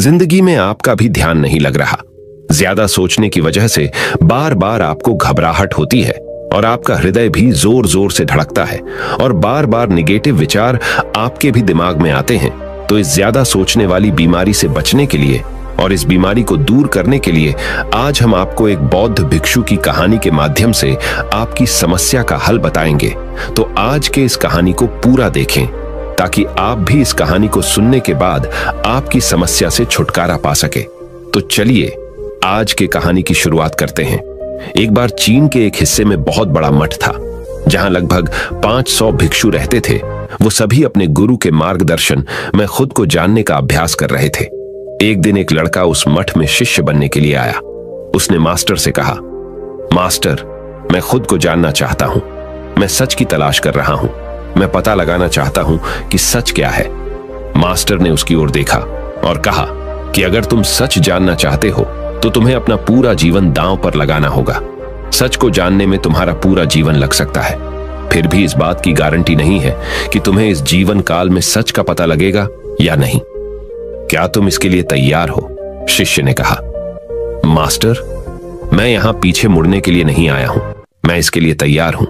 जिंदगी में आपका भी ध्यान नहीं लग रहा। ज्यादा सोचने की वजह से बार बार आपको घबराहट होती है और आपका हृदय भी जोर जोर से धड़कता है और बार बार निगेटिव विचार आपके भी दिमाग में आते हैं। तो इस ज्यादा सोचने वाली बीमारी से बचने के लिए और इस बीमारी को दूर करने के लिए आज हम आपको एक बौद्ध भिक्षु की कहानी के माध्यम से आपकी समस्या का हल बताएंगे। तो आज के इस कहानी को पूरा देखें ताकि आप भी इस कहानी को सुनने के बाद आपकी समस्या से छुटकारा पा सके। तो चलिए आज के कहानी की शुरुआत करते हैं। एक बार चीन के एक हिस्से में बहुत बड़ा मठ था जहां लगभग 500 भिक्षु रहते थे। वो सभी अपने गुरु के मार्गदर्शन में खुद को जानने का अभ्यास कर रहे थे। एक दिन एक लड़का उस मठ में शिष्य बनने के लिए आया। उसने मास्टर से कहा, मास्टर, मैं खुद को जानना चाहता हूं। मैं सच की तलाश कर रहा हूं। मैं पता लगाना चाहता हूं कि सच क्या है। मास्टर ने उसकी ओर देखा और कहा कि अगर तुम सच जानना चाहते हो तो तुम्हें अपना पूरा जीवन दांव पर लगाना होगा। सच को जानने में तुम्हारा पूरा जीवन लग सकता है, फिर भी इस बात की गारंटी नहीं है कि तुम्हें इस जीवन काल में सच का पता लगेगा या नहीं। क्या तुम इसके लिए तैयार हो? शिष्य ने कहा। मास्टर, मैं यहां पीछे मुड़ने के लिए नहीं आया हूं। मैं इसके लिए तैयार हूं।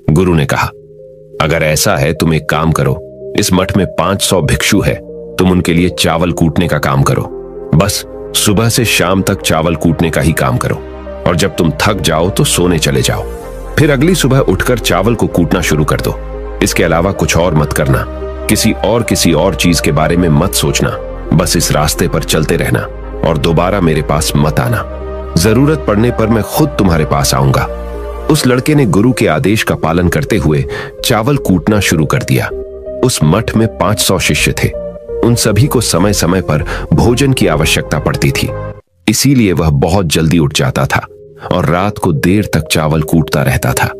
गुरु ने कहा, अगर ऐसा है तुम एक काम करो। इस मठ में 500 भिक्षु है। तुम उनके लिए चावल कूटने का काम करो। बस सुबह से शाम तक चावल कूटने का ही काम करो और जब तुम थक जाओ तो सोने चले जाओ। फिर अगली सुबह उठकर चावल को कूटना शुरू कर दो। इसके अलावा कुछ और मत करना। किसी और चीज के बारे में मत सोचना। बस इस रास्ते पर चलते रहना और दोबारा मेरे पास मत आना। जरूरत पड़ने पर मैं खुद तुम्हारे पास आऊंगा। उस लड़के ने गुरु के आदेश का पालन करते हुए चावल कूटना शुरू कर दिया। उस मठ में 500 शिष्य थे। उन सभी को समय समय पर भोजन की आवश्यकता पड़ती थी, इसीलिए वह बहुत जल्दी उठ जाता था और रात को देर तक चावल कूटता रहता था।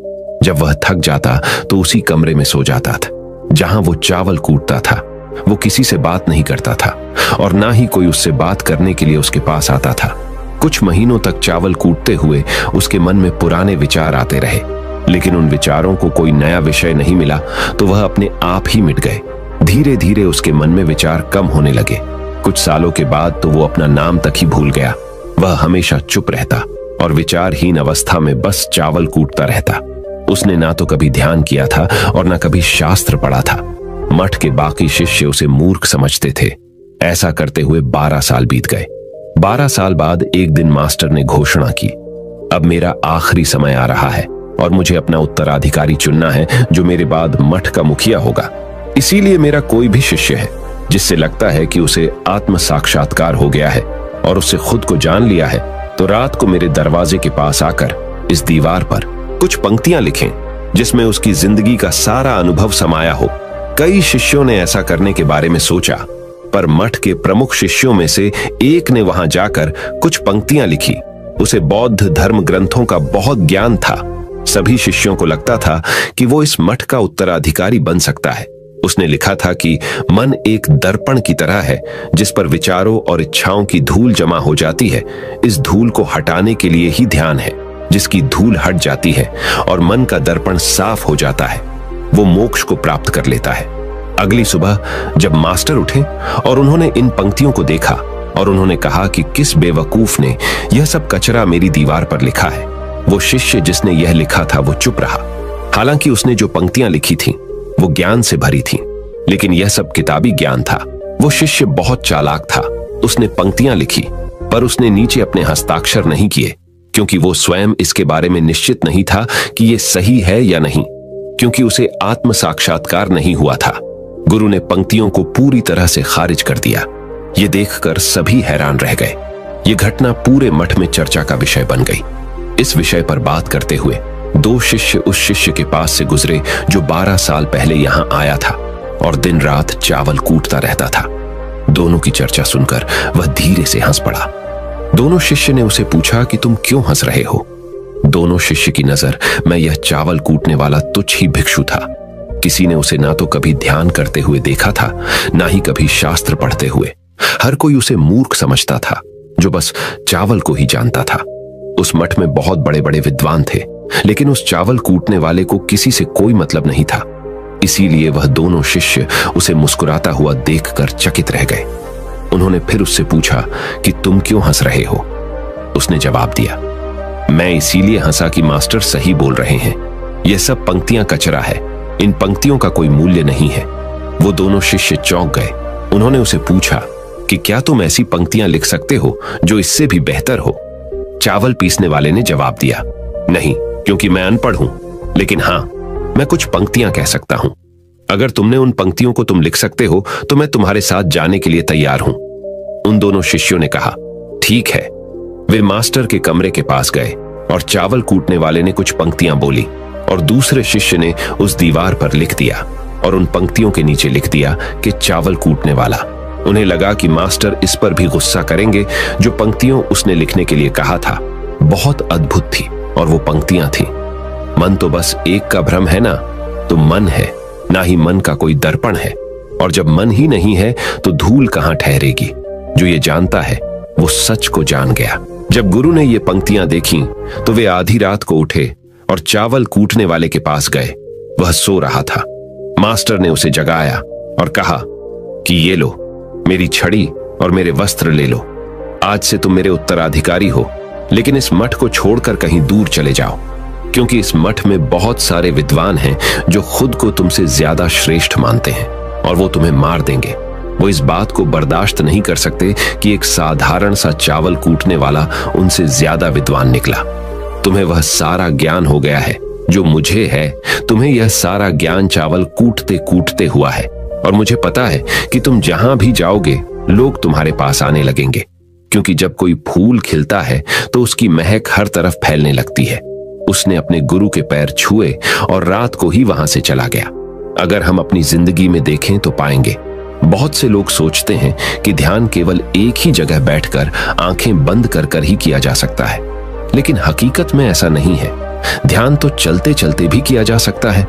जब वह थक जाता तो उसी कमरे में सो जाता था जहां वो चावल कूटता था। वो किसी से बात नहीं करता था और ना ही कोई उससे बात करने के लिए उसके पास आता था। कुछ महीनों तक चावल कूटते हुए उसके मन में पुराने विचार आते रहे, लेकिन उन विचारों को कोई नया विषय नहीं मिला तो वह अपने आप ही मिट गए। धीरे धीरे उसके मन में विचार कम होने लगे। कुछ सालों के बाद तो वो अपना नाम तक ही भूल गया। वह हमेशा चुप रहता और विचारहीन अवस्था में बस चावल कूटता रहता। उसने ना तो कभी ध्यान किया था और ना कभी शास्त्र पढ़ा था। मठ के बाकी शिष्य उसे मूर्ख समझते थे। ऐसा करते हुए 12 साल बीत गए। 12 साल बाद एक दिन मास्टर ने घोषणा की, अब मेरा आखिरी समय आ रहा है और मुझे अपना उत्तराधिकारी चुनना है जो मेरे बाद मठ का मुखिया होगा। इसीलिए मेरा कोई भी शिष्य है जिससे लगता है कि उसे आत्म साक्षात्कार हो गया है और उससे खुद को जान लिया है, तो रात को मेरे दरवाजे के पास आकर इस दीवार पर कुछ पंक्तियां लिखें जिसमें उसकी जिंदगी का सारा अनुभव समाया हो। कई शिष्यों ने ऐसा करने के बारे में सोचा, पर मठ के प्रमुख शिष्यों में से एक ने वहां जाकर कुछ पंक्तियां लिखी। उसे बौद्ध धर्म ग्रंथों का बहुत ज्ञान था। सभी शिष्यों को लगता था कि वो इस मठ का उत्तराधिकारी बन सकता है। उसने लिखा था कि मन एक दर्पण की तरह है जिस पर विचारों और इच्छाओं की धूल जमा हो जाती है। इस धूल को हटाने के लिए ही ध्यान है। जिसकी धूल हट जाती है और मन का दर्पण साफ हो जाता है, वो मोक्ष को प्राप्त कर लेता है। अगली सुबह जब मास्टर उठे और उन्होंने इन पंक्तियों को देखा और उन्होंने कहा कि किस बेवकूफ ने यह सब कचरा मेरी दीवार पर लिखा है। वो शिष्य जिसने यह लिखा था वो चुप रहा। हालांकि उसने जो पंक्तियां लिखी थीं वो ज्ञान से भरी थीं, लेकिन यह सब किताबी ज्ञान था। वो शिष्य बहुत चालाक था। उसने पंक्तियां लिखी पर उसने नीचे अपने हस्ताक्षर नहीं किए, क्योंकि वो स्वयं इसके बारे में निश्चित नहीं था कि ये सही है या नहीं, क्योंकि उसे आत्म साक्षात्कार नहीं हुआ था। गुरु ने पंक्तियों को पूरी तरह से खारिज कर दिया। ये देखकर सभी हैरान रह गए। ये घटना पूरे मठ में चर्चा का विषय बन गई। इस विषय पर बात करते हुए 2 शिष्य उस शिष्य के पास से गुजरे जो 12 साल पहले यहां आया था और दिन रात चावल कूटता रहता था। दोनों की चर्चा सुनकर वह धीरे से हंस पड़ा। दोनों शिष्य ने उसे पूछा कि तुम क्यों हंस रहे हो? दोनों शिष्य की नजर में यह चावल कूटने वाला तुच्छ ही भिक्षु था। किसी ने उसे ना तो कभी ध्यान करते हुए देखा था, ना ही कभी शास्त्र पढ़ते हुए। हर कोई उसे मूर्ख समझता था जो बस चावल को ही जानता था। उस मठ में बहुत बड़े बड़े विद्वान थे, लेकिन उस चावल कूटने वाले को किसी से कोई मतलब नहीं था। इसीलिए वह दोनों शिष्य उसे मुस्कुराता हुआ देखकर चकित रह गए। उन्होंने फिर उससे पूछा कि तुम क्यों हंस रहे हो। उसने जवाब दिया, मैं इसीलिए हंसा कि मास्टर सही बोल रहे हैं, यह सब पंक्तियां कचरा है, इन पंक्तियों का कोई मूल्य नहीं है। वो दोनों शिष्य चौंक गए। उन्होंने उसे पूछा कि क्या तुम ऐसी पंक्तियां लिख सकते हो जो इससे भी बेहतर हो। चावल पीसने वाले ने जवाब दिया, नहीं, क्योंकि मैं अनपढ़ हूं, लेकिन हां, मैं कुछ पंक्तियां कह सकता हूं। अगर तुमने उन पंक्तियों को तुम लिख सकते हो तो मैं तुम्हारे साथ जाने के लिए तैयार हूं। उन दोनों शिष्यों ने कहा, ठीक है। वे मास्टर के कमरे के पास गए और चावल कूटने वाले ने कुछ पंक्तियां बोली और दूसरे शिष्य ने उस दीवार पर लिख दिया और उन पंक्तियों के नीचे लिख दिया कि चावल कूटने वाला। उन्हें लगा कि मास्टर इस पर भी गुस्सा करेंगे। जो पंक्तियों उसने लिखने के लिए कहा था बहुत अद्भुत थी और वो पंक्तियां थीं, मन तो बस एक का भ्रम है ना, तो मन है, ना ही मन का कोई दर्पण है, और जब मन ही नहीं है तो धूल कहां ठहरेगी। जो ये जानता है वो सच को जान गया। जब गुरु ने ये पंक्तियां देखी तो वे आधी रात को उठे और चावल कूटने वाले के पास गए। वह सो रहा था। मास्टर ने उसे जगाया और कहा कि ये लो, मेरी छड़ी और मेरे वस्त्र ले लो। आज से तुम मेरे उत्तराधिकारी हो, लेकिन इस मठ को छोड़कर कहीं दूर चले जाओ, क्योंकि इस मठ में बहुत सारे विद्वान हैं जो खुद को तुमसे ज्यादा श्रेष्ठ मानते हैं और वो तुम्हें मार देंगे। वो इस बात को बर्दाश्त नहीं कर सकते कि एक साधारण सा चावल कूटने वाला उनसे ज्यादा विद्वान निकला। तुम्हें वह सारा ज्ञान हो गया है जो मुझे है। तुम्हें यह सारा ज्ञान चावल कूटते कूटते हुआ है, और मुझे पता है कि तुम जहां भी जाओगे लोग तुम्हारे पास आने लगेंगे, क्योंकि जब कोई फूल खिलता है तो उसकी महक हर तरफ फैलने लगती है। उसने अपने गुरु के पैर छुए और रात को ही वहां से चला गया। अगर हम अपनी जिंदगी में देखें तो पाएंगे बहुत से लोग सोचते हैं कि ध्यान केवल एक ही जगह बैठकर आंखें बंद कर कर ही किया जा सकता है, लेकिन हकीकत में ऐसा नहीं है। ध्यान तो चलते चलते भी किया जा सकता है,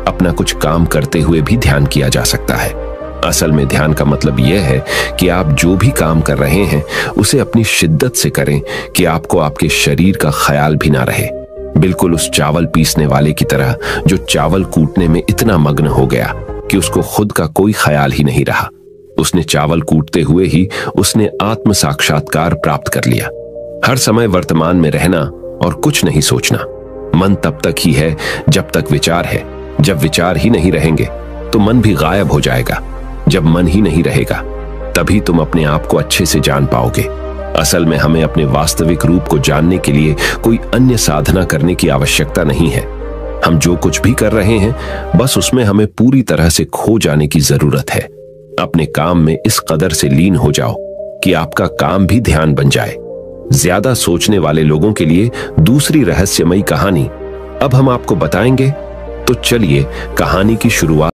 अपना कुछ काम करते हुए भी ध्यान किया जा सकता है। असल में ध्यान का मतलब यह है कि आप जो भी काम कर रहे हैं उसे अपनी शिद्दत से करें कि आपको आपके शरीर का ख्याल भी ना रहे। बिल्कुल उस चावल पीसने वाले की तरह जो चावल कूटने में इतना मग्न हो गया कि उसको खुद का कोई ख्याल ही नहीं रहा। उसने चावल कूटते हुए ही उसने आत्म साक्षात्कार प्राप्त कर लिया। हर समय वर्तमान में रहना और कुछ नहीं सोचना। मन तब तक ही है जब तक विचार है। जब विचार ही नहीं रहेंगे तो मन भी गायब हो जाएगा। जब मन ही नहीं रहेगा तभी तुम अपने आप को अच्छे से जान पाओगे। असल में हमें अपने वास्तविक रूप को जानने के लिए कोई अन्य साधना करने की आवश्यकता नहीं है। हम जो कुछ भी कर रहे हैं बस उसमें हमें पूरी तरह से खो जाने की जरूरत है। अपने काम में इस कदर से लीन हो जाओ कि आपका काम भी ध्यान बन जाए। ज्यादा सोचने वाले लोगों के लिए दूसरी रहस्यमयी कहानी अब हम आपको बताएंगे, तो चलिए कहानी की शुरुआत